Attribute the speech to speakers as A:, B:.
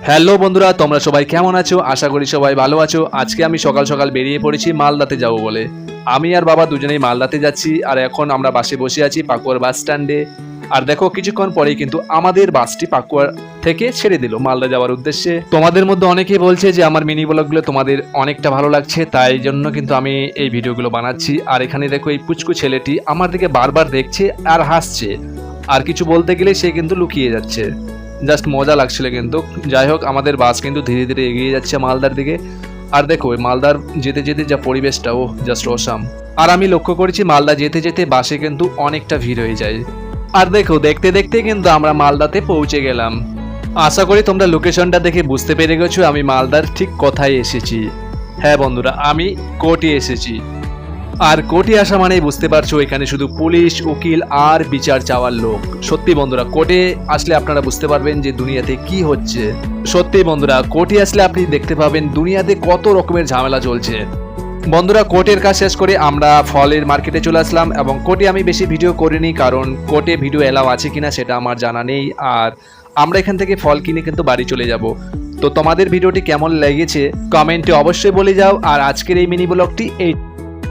A: Hello বন্ধুরা, তোমরা সবাই কেমন আছো? আশা করি সবাই ভালো আছো। আজকে আমি সকাল সকাল বেরিয়ে পড়েছি মালদাতে যাব বলে। আমি আর বাবা দুজনেই মালদাতে যাচ্ছি। আর এখন আমরা বাসে বসে আছি পাকুয়ার বাস স্ট্যান্ডে। আর দেখো কিছুক্ষণ পরেই কিন্তু আমাদের বাসটি পাকুয়ার থেকে ছেড়ে দিল মালদা যাওয়ার উদ্দেশ্যে। তোমাদের মধ্যে অনেকেই বলছে যে আমার মিনি ব্লগগুলো তোমাদের অনেকটা ভালো লাগছে, তাই জন্য কিন্তু আমি এই ভিডিওগুলো বানাচ্ছি। আর এখানে দেখো এই পুচকু ছেলেটি আমার দিকে বারবার দেখছে আর হাসছে, আর কিছু বলতে গেলে সে কিন্তু লুকিয়ে যাচ্ছে। জাস্ট মজা লাগছিল কিন্তু। যাই হোক, আমাদের বাস কিন্তু ধীরে ধীরে এগিয়ে যাচ্ছে মালদার দিকে। আর দেখো মালদার যেতে যেতে যা পরিবেশটা, ও জাস্ট অসাম। আর আমি লক্ষ্য করেছি মালদা যেতে যেতে বাসে কিন্তু অনেকটা ভিড় হয়ে যায়। আর দেখো দেখতে দেখতে কিন্তু আমরা মালদাতে পৌঁছে গেলাম। আশা করি তোমরা লোকেশনটা দেখে বুঝতে পেরে গেছো আমি মালদার ঠিক কোথায় এসেছি। হ্যাঁ বন্ধুরা, আমি কোর্টে এসেছি। আর কোর্টে আসা মানেই বুঝতে পারছো এখানে শুধু পুলিশ, উকিল আর বিচার চাওয়ার লোক। সত্যি বন্ধুরা, কোর্টে আসলে আপনারা বুঝতে পারবেন যে দুনিয়াতে কি হচ্ছে। সত্যি বন্ধুরা, কোর্টে আসলে আপনি দেখতে পাবেন দুনিয়াতে কত রকমের ঝামেলা চলছে। বন্ধুরা, কোর্টের কাজ শেষ করে আমরা ফলের মার্কেটে চলে আসলাম। এবং কোর্টে আমি বেশি ভিডিও করিনি, কারণ কোর্টে ভিডিও এলাও আছে কিনা সেটা আমার জানা নেই। আর আমরা এখান থেকে ফল কিনে কিন্তু বাড়ি চলে যাব। তো তোমাদের ভিডিওটি কেমন লেগেছে কমেন্টে অবশ্যই বলে যাও। আর আজকের এই মিনি ব্লগটি এই